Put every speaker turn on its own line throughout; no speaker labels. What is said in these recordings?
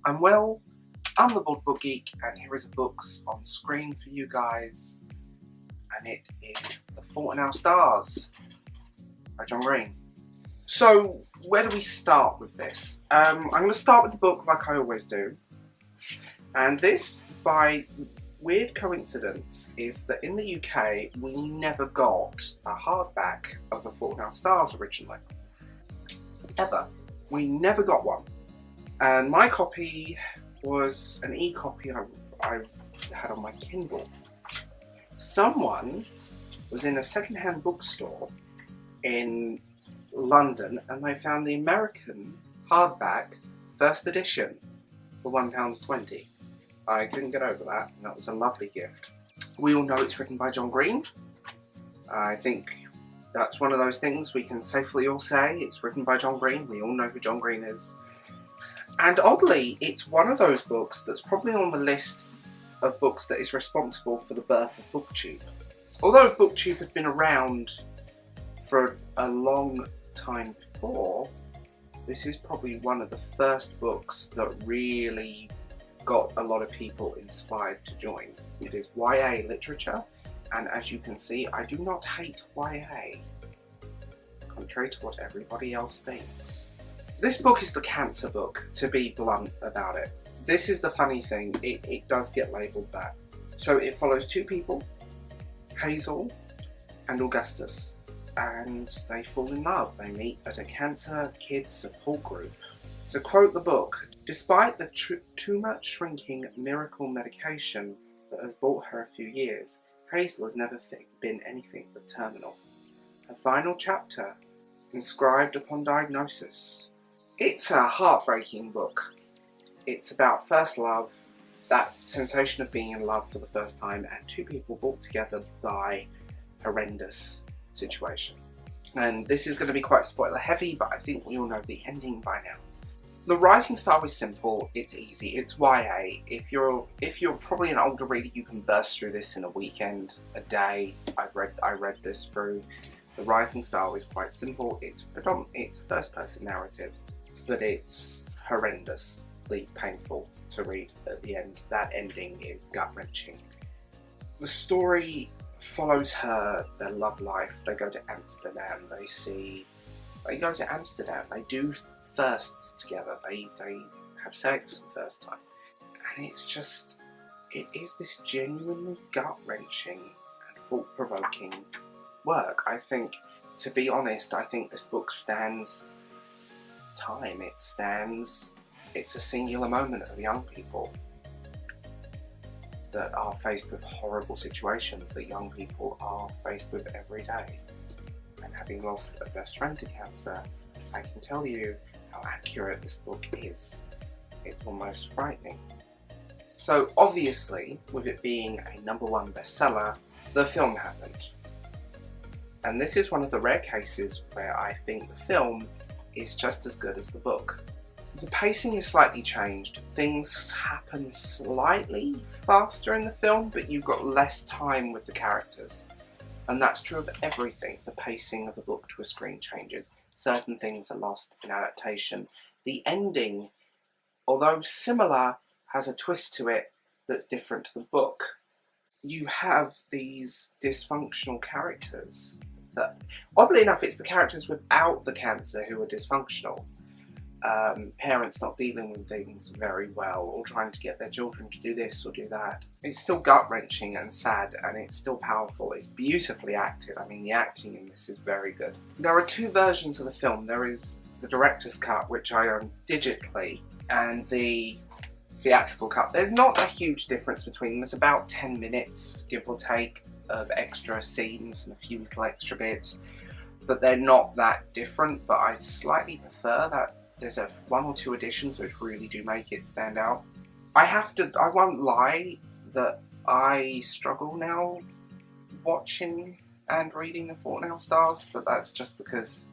I'm Will, I'm the baldbookgeek, and here is a books on screen for you guys, and it is The Fault in Our Stars by John Green. So, where do we start with this? I'm going to start with the book like I always do, and this, by weird coincidence, is that in the UK we never got a hardback of The Fault in Our Stars originally. Ever. We never got one. And my copy was an e-copy I had on my Kindle. Someone was in a second-hand bookstore in London and they found the American hardback first edition for £1.20. I couldn't get over that, and that was a lovely gift. We all know it's written by John Green. I think that's one of those things we can safely all say. It's written by John Green. We all know who John Green is. And oddly, it's one of those books that's probably on the list of books that is responsible for the birth of booktube. Although booktube had been around for a long time before, this is probably one of the first books that really got a lot of people inspired to join. It is YA literature, and as you can see, I do not hate YA, contrary to what everybody else thinks. This book is the cancer book, to be blunt about it. This is the funny thing, it does get labelled that. So it follows two people, Hazel and Augustus, and they fall in love. They meet at a cancer kids support group. To quote the book, despite the too much shrinking miracle medication that has bought her a few years, Hazel has never been anything but terminal. Her final chapter, inscribed upon diagnosis. It's a heartbreaking book. It's about first love, that sensation of being in love for the first time, and two people brought together by horrendous situation. And this is going to be quite spoiler heavy, but I think we all know the ending by now. The writing style is simple, it's easy, it's YA. If you're probably an older reader, you can burst through this in a weekend, a day. I read this through. The writing style is quite simple. It's a first-person narrative, but it's horrendously painful to read at the end. That ending is gut-wrenching. The story follows their love life. They go to Amsterdam. They go to Amsterdam. They do firsts together. They have sex for the first time, and it is this genuinely gut-wrenching and thought-provoking work. I think, to be honest, I think this book stands time. It's a singular moment of young people that are faced with horrible situations that young people are faced with every day. And having lost a best friend to cancer, I can tell you how accurate this book is. It's almost frightening. So obviously, with it being a #1 bestseller, the film happened. And this is one of the rare cases where I think the film is just as good as the book. The pacing is slightly changed. Things happen slightly faster in the film, but you've got less time with the characters. And that's true of everything. The pacing of the book to a screen changes. Certain things are lost in adaptation. The ending, although similar, has a twist to it that's different to the book. You have these dysfunctional characters that, oddly enough, it's the characters without the cancer who are dysfunctional. Parents not dealing with things very well, or trying to get their children to do this or do that. It's still gut-wrenching and sad, and it's still powerful. It's beautifully acted. I mean, the acting in this is very good. There are two versions of the film. There is the director's cut, which I own digitally, and the theatrical cut. There's not a huge difference between them. There's about 10 minutes, give or take, of extra scenes and a few little extra bits, but they're not that different. But I slightly prefer that there's one or two additions which really do make it stand out. I won't lie that I struggle now watching and reading The Fault in Our Stars, but that's just because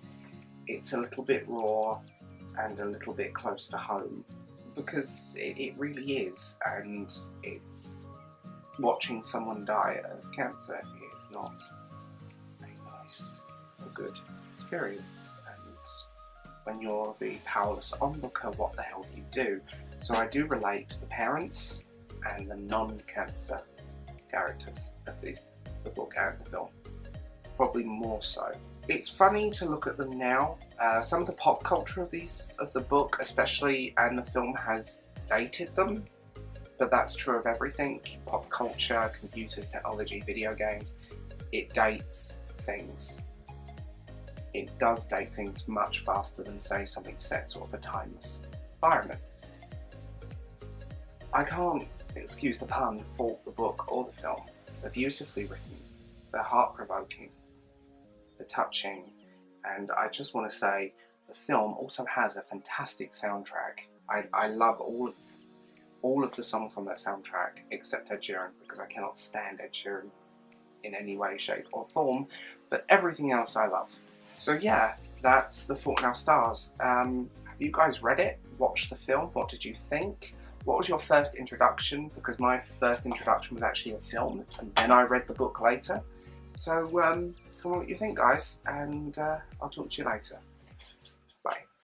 it's a little bit raw and a little bit close to home, because it really is, and it's watching someone die of cancer is not a nice or good experience. And when you're the powerless onlooker, what the hell do you do? So I do relate to the parents and the non-cancer characters of the book and the film. Probably more so. It's funny to look at them now. Some of the pop culture of the book especially and the film has dated them, but that's true of everything. Pop culture, computers, technology, video games, it dates things. It does date things much faster than, say, something set sort of a timeless environment. I can't, excuse the pun, fault the book or the film. They're beautifully written, they're heart-provoking, they're touching, and I just want to say the film also has a fantastic soundtrack. I love all of the songs on that soundtrack except Ed Sheeran, because I cannot stand Ed Sheeran in any way, shape or form, but everything else I love. So yeah, that's The Fault in Our Stars. Have you guys read it? Watched the film? What did you think? What was your first introduction? Because my first introduction was actually a film, and then I read the book later. So tell me what you think, guys, and I'll talk to you later.